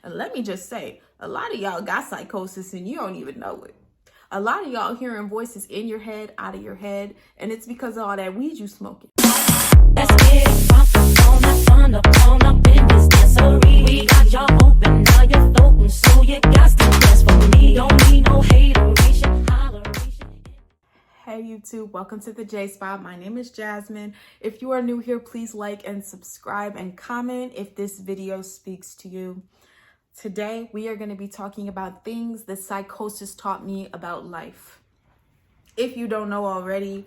And let me just say, a lot of y'all got psychosis and you don't even know it. A lot of y'all hearing voices in your head, out of your head, and it's because of all that weed you smoking. Let's get it on up in this dancery. We got y'all open, now you're floating, so you got to dance for me. Don't need no hateration, holleration. Hey YouTube, welcome to the J Spot. My name is Jasmine. If you are new here, please like and subscribe and comment if this video speaks to you. Today, we are going to be talking about things that psychosis taught me about life. If you don't know already,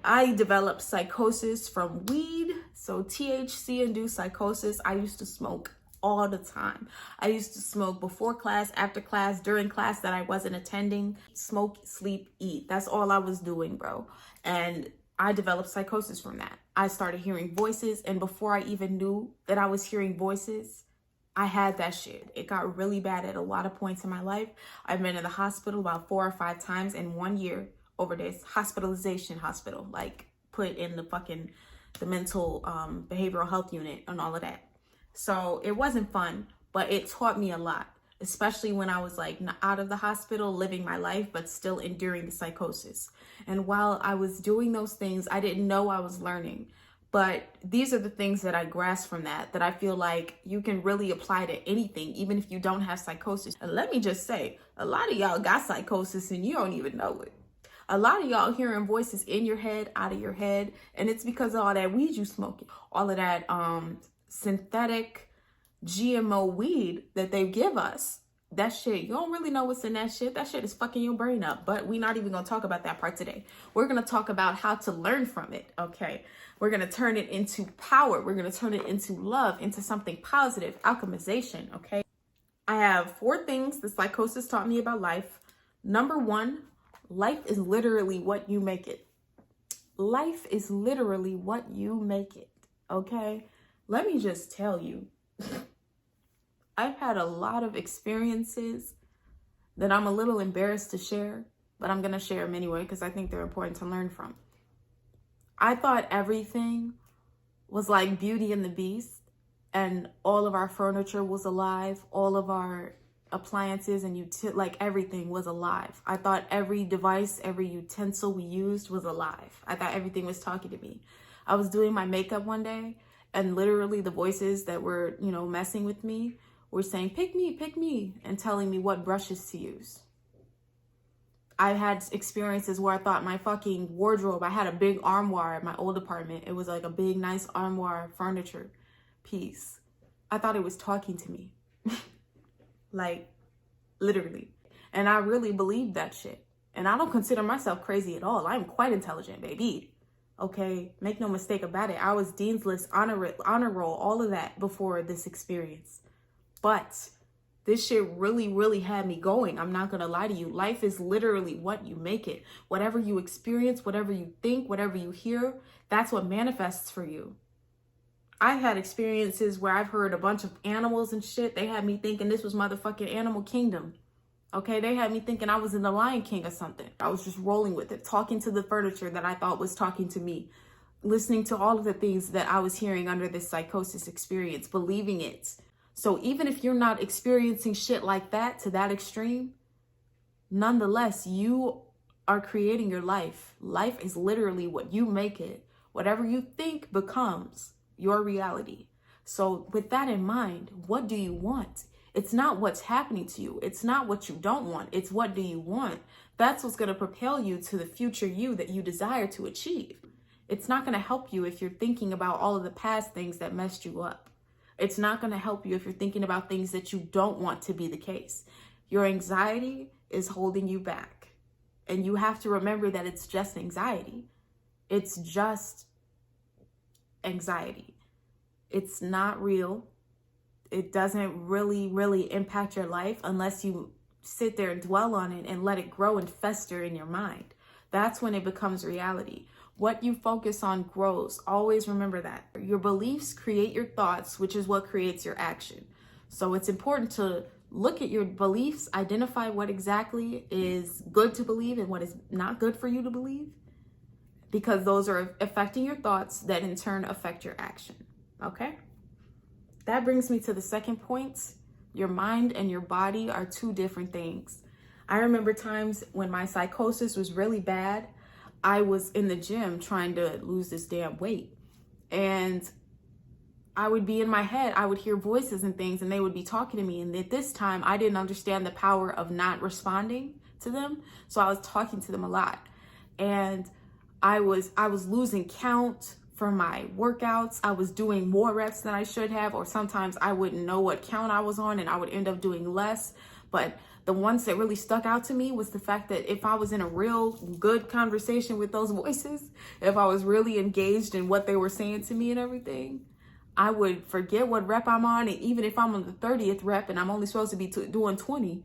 I developed psychosis from weed, so THC-induced psychosis. I used to smoke all the time. I used to smoke before class, after class, during class that I wasn't attending. Smoke, sleep, eat. That's all I was doing, bro. And I developed psychosis from that. I started hearing voices, and before I even knew that I was hearing voices, I had that shit. It got really bad at a lot of points in my life. I've been in the hospital about 4 or 5 times in 1 year over this hospital, like put in the mental behavioral health unit and all of that. So it wasn't fun, but it taught me a lot, especially when I was like out of the hospital, living my life, but still enduring the psychosis. And while I was doing those things, I didn't know I was learning. But these are the things that I grasped from that I feel like you can really apply to anything, even if you don't have psychosis. And let me just say, a lot of y'all got psychosis and you don't even know it. A lot of y'all hearing voices in your head, out of your head, and it's because of all that weed you smoking, all of that synthetic GMO weed that they give us. That shit, you don't really know what's in that shit. That shit is fucking your brain up, but we're not even gonna talk about that part today. We're gonna talk about how to learn from it, okay? We're gonna turn it into power. We're gonna turn it into love, into something positive, alchemization, okay? I have 4 things that psychosis taught me about life. Number 1, life is literally what you make it. Life is literally what you make it, okay? Let me just tell you, I've had a lot of experiences that I'm a little embarrassed to share, but I'm going to share them anyway because I think they're important to learn from. I thought everything was like Beauty and the Beast and all of our furniture was alive, all of our appliances and like everything was alive. I thought every device, every utensil we used was alive. I thought everything was talking to me. I was doing my makeup one day and literally the voices that were, messing with me were saying, pick me, and telling me what brushes to use. I had experiences where I thought my fucking wardrobe, I had a big armoire at my old apartment. It was like a big, nice armoire furniture piece. I thought it was talking to me. Like, literally. And I really believed that shit. And I don't consider myself crazy at all. I'm quite intelligent, baby. Okay, make no mistake about it. I was Dean's List, honor roll, all of that before this experience. But this shit really, really had me going. I'm not going to lie to you. Life is literally what you make it. Whatever you experience, whatever you think, whatever you hear, that's what manifests for you. I've had experiences where I've heard a bunch of animals and shit. They had me thinking this was motherfucking Animal Kingdom. Okay, they had me thinking I was in the Lion King or something. I was just rolling with it, talking to the furniture that I thought was talking to me, listening to all of the things that I was hearing under this psychosis experience, believing it. So even if you're not experiencing shit like that to that extreme, nonetheless, you are creating your life. Life is literally what you make it. Whatever you think becomes your reality. So with that in mind, what do you want? It's not what's happening to you. It's not what you don't want. It's what do you want? That's what's going to propel you to the future you that you desire to achieve. It's not going to help you if you're thinking about all of the past things that messed you up. It's not going to help you if you're thinking about things that you don't want to be the case. Your anxiety is holding you back. And you have to remember that it's just anxiety. It's just anxiety. It's not real. It doesn't really impact your life unless you sit there and dwell on it and let it grow and fester in your mind. That's when it becomes reality. What you focus on grows. Always remember that. Your beliefs create your thoughts, which is what creates your action. So it's important to look at your beliefs, identify what exactly is good to believe and what is not good for you to believe, because those are affecting your thoughts that in turn affect your action. Okay? That brings me to the second point. Your mind and your body are two different things. I remember times when my psychosis was really bad, I was in the gym trying to lose this damn weight. And I would be in my head, I would hear voices and things, and they would be talking to me. And at this time, I didn't understand the power of not responding to them. So I was talking to them a lot. And I was losing count for my workouts. I was doing more reps than I should have, or sometimes I wouldn't know what count I was on and I would end up doing less. But the ones that really stuck out to me was the fact that if I was in a real good conversation with those voices, if I was really engaged in what they were saying to me and everything, I would forget what rep I'm on. And even if I'm on the 30th rep and I'm only supposed to be doing 20,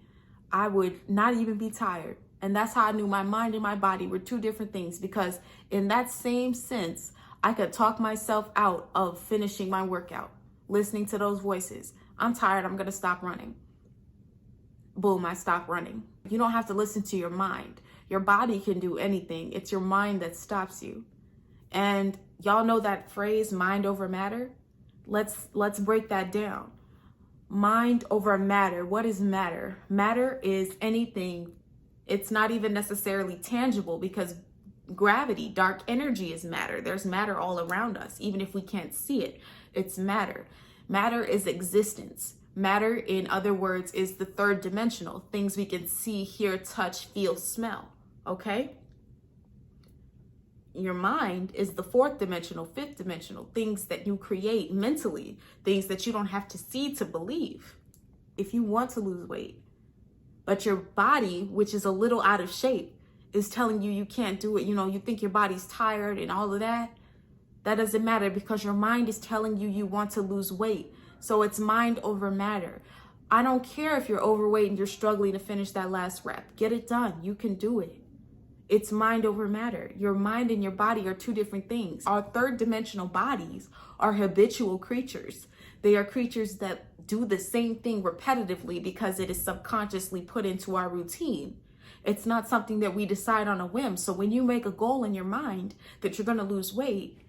I would not even be tired. And that's how I knew my mind and my body were two different things, because in that same sense, I could talk myself out of finishing my workout, listening to those voices. I'm tired, I'm gonna stop running. Boom, I stop running. You don't have to listen to your mind. Your body can do anything. It's your mind that stops you. And y'all know that phrase, mind over matter? Let's break that down. Mind over matter. What is matter? Matter is anything. It's not even necessarily tangible, because gravity, dark energy is matter. There's matter all around us. Even if we can't see it, it's matter. Matter is existence. Matter, in other words, is the third dimensional. Things we can see, hear, touch, feel, smell. Okay? Your mind is the fourth dimensional, fifth dimensional. Things that you create mentally. Things that you don't have to see to believe. If you want to lose weight, but your body, which is a little out of shape, is telling you you can't do it. You know, you think your body's tired and all of that. That doesn't matter, because your mind is telling you you want to lose weight. So it's mind over matter. I don't care if you're overweight and you're struggling to finish that last rep. Get it done. You can do it. It's mind over matter. Your mind and your body are two different things. Our third dimensional bodies are habitual creatures. They are creatures that do the same thing repetitively because it is subconsciously put into our routine. It's not something that we decide on a whim. So when you make a goal in your mind that you're going to lose weight,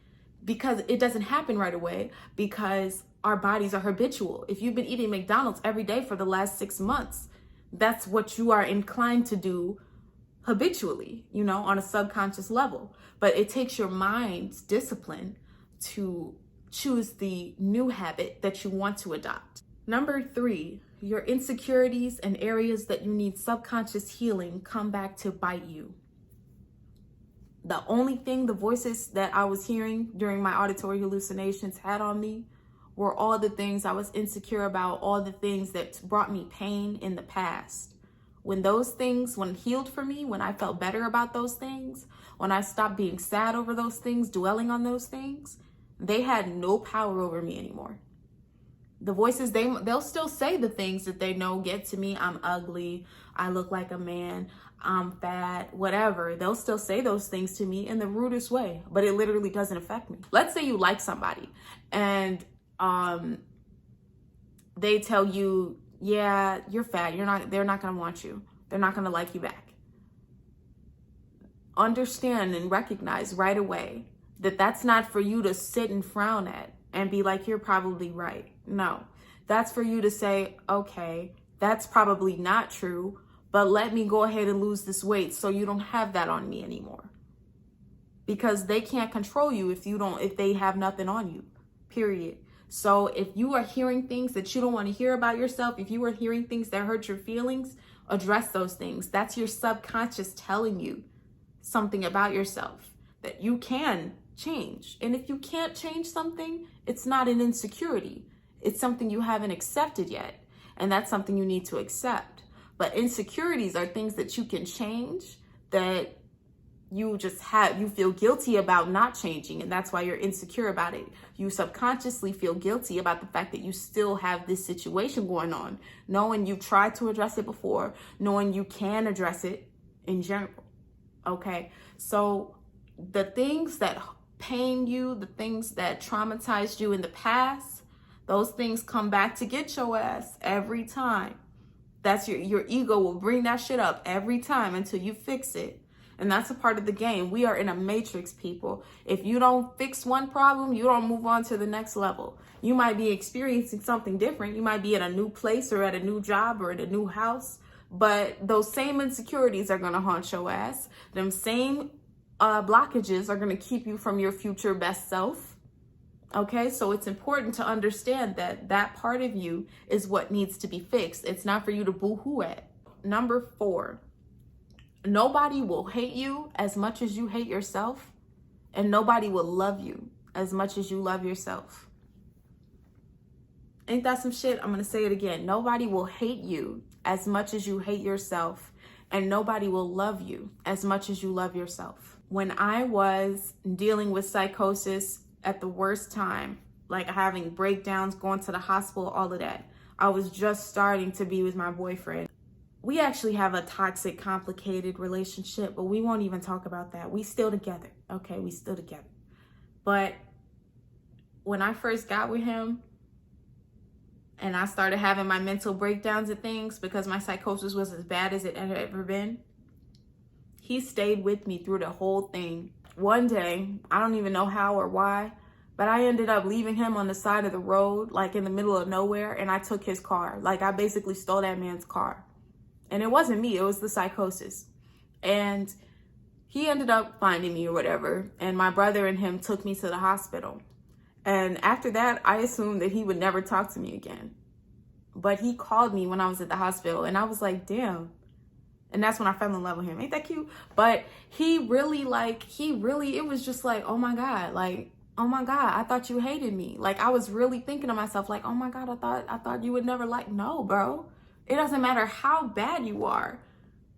because it doesn't happen right away, because our bodies are habitual. If you've been eating McDonald's every day for the last 6 months, that's what you are inclined to do habitually, you know, on a subconscious level. But it takes your mind's discipline to choose the new habit that you want to adopt. Number 3, your insecurities and areas that you need subconscious healing come back to bite you. The only thing the voices that I was hearing during my auditory hallucinations had on me were all the things I was insecure about, all the things that brought me pain in the past. When those things, when healed for me, when I felt better about those things, when I stopped being sad over those things, dwelling on those things, they had no power over me anymore. The voices, they'll still say the things that they know get to me. I'm ugly, I look like a man, I'm fat, whatever. They'll still say those things to me in the rudest way, but it literally doesn't affect me. Let's say you like somebody and they tell you, yeah, you're fat, they're not gonna want you. They're not gonna like you back. Understand and recognize right away that that's not for you to sit and frown at and be like, you're probably right. No, that's for you to say, okay, that's probably not true, but let me go ahead and lose this weight so you don't have that on me anymore. Because they can't control you if they have nothing on you, period. So if you are hearing things that you don't want to hear about yourself, if you are hearing things that hurt your feelings, address those things. That's your subconscious telling you something about yourself that you can change. And if you can't change something, it's not an insecurity. It's something you haven't accepted yet. And that's something you need to accept. But insecurities are things that you can change, that you feel guilty about not changing, and that's why you're insecure about it. You subconsciously feel guilty about the fact that you still have this situation going on, knowing you've tried to address it before, knowing you can address it in general. Okay, so the things that pain you, the things that traumatized you in the past, those things come back to get your ass every time. That's your ego will bring that shit up every time until you fix it. And that's a part of the game. We are in a matrix, people. If you don't fix one problem, you don't move on to the next level. You might be experiencing something different. You might be in a new place or at a new job or at a new house, but those same insecurities are going to haunt your ass. Them same blockages are going to keep you from your future best self. Okay, so it's important to understand that that part of you is what needs to be fixed. It's not for you to boo-hoo at. Number 4, nobody will hate you as much as you hate yourself, and nobody will love you as much as you love yourself. Ain't that some shit? I'm going to say it again. Nobody will hate you as much as you hate yourself, and nobody will love you as much as you love yourself. When I was dealing with psychosis at the worst time, like having breakdowns, going to the hospital, all of that, I was just starting to be with my boyfriend. We actually have a toxic, complicated relationship, but we won't even talk about that. We still together, okay? We still together. But when I first got with him and I started having my mental breakdowns and things because my psychosis was as bad as it had ever been, he stayed with me through the whole thing. One day, I don't even know how or why, but I ended up leaving him on the side of the road, like in the middle of nowhere, and I took his car. Like, I basically stole that man's car. And it wasn't me, it was the psychosis. And he ended up finding me or whatever, and my brother and him took me to the hospital. And after that, I assumed that he would never talk to me again. But he called me when I was at the hospital, and I was like, damn. And that's when I fell in love with him. Ain't that cute? But it was just like, oh my God, I thought you hated me. Like, I was really thinking to myself, like, oh my God, I thought you would never like, no, bro. It doesn't matter how bad you are.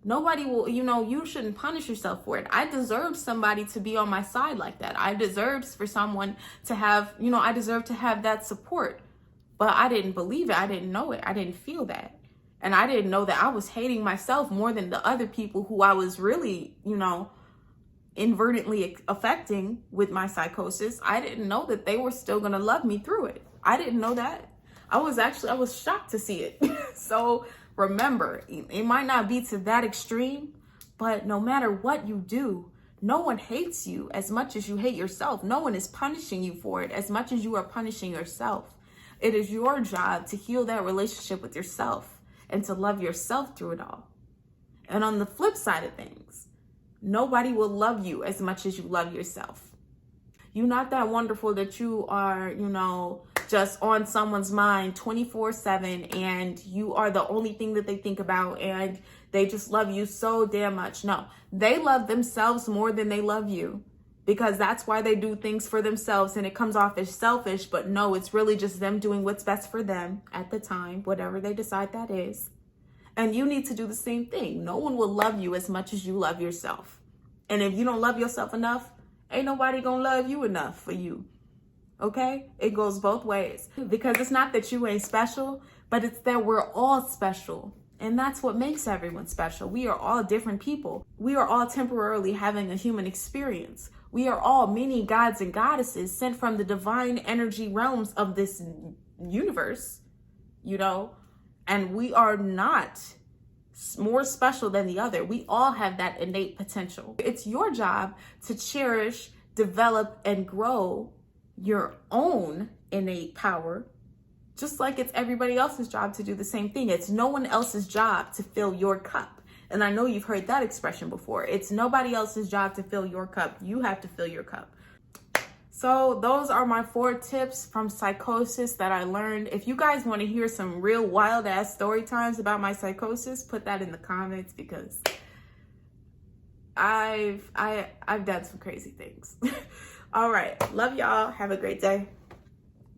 Nobody will, you shouldn't punish yourself for it. I deserve somebody to be on my side like that. I deserve for someone to have, I deserve to have that support. But I didn't believe it. I didn't know it. I didn't feel that. And I didn't know that I was hating myself more than the other people who I was really, inadvertently affecting with my psychosis. I didn't know that they were still going to love me through it. I didn't know that. I was shocked to see it. So remember, it might not be to that extreme, but no matter what you do, no one hates you as much as you hate yourself. No one is punishing you for it as much as you are punishing yourself. It is your job to heal that relationship with yourself and to love yourself through it all. And on the flip side of things, nobody will love you as much as you love yourself. You're not that wonderful that you are, just on someone's mind 24/7 and you are the only thing that they think about and they just love you so damn much. No, they love themselves more than they love you because that's why they do things for themselves and it comes off as selfish, but no, it's really just them doing what's best for them at the time, whatever they decide that is. And you need to do the same thing. No one will love you as much as you love yourself. And if you don't love yourself enough, ain't nobody gonna love you enough for you. Okay? It goes both ways. Because it's not that you ain't special, but it's that we're all special. And that's what makes everyone special. We are all different people. We are all temporarily having a human experience. We are all mini gods and goddesses sent from the divine energy realms of this universe, and we are not more special than the other. We all have that innate potential. It's your job to cherish, develop, and grow your own innate power, just like it's everybody else's job to do the same thing. It's no one else's job to fill your cup. And I know you've heard that expression before. It's nobody else's job to fill your cup. You have to fill your cup. So those are my 4 tips from psychosis that I learned. If you guys want to hear some real wild ass story times about my psychosis, put that in the comments because I've done some crazy things. All right. Love y'all. Have a great day.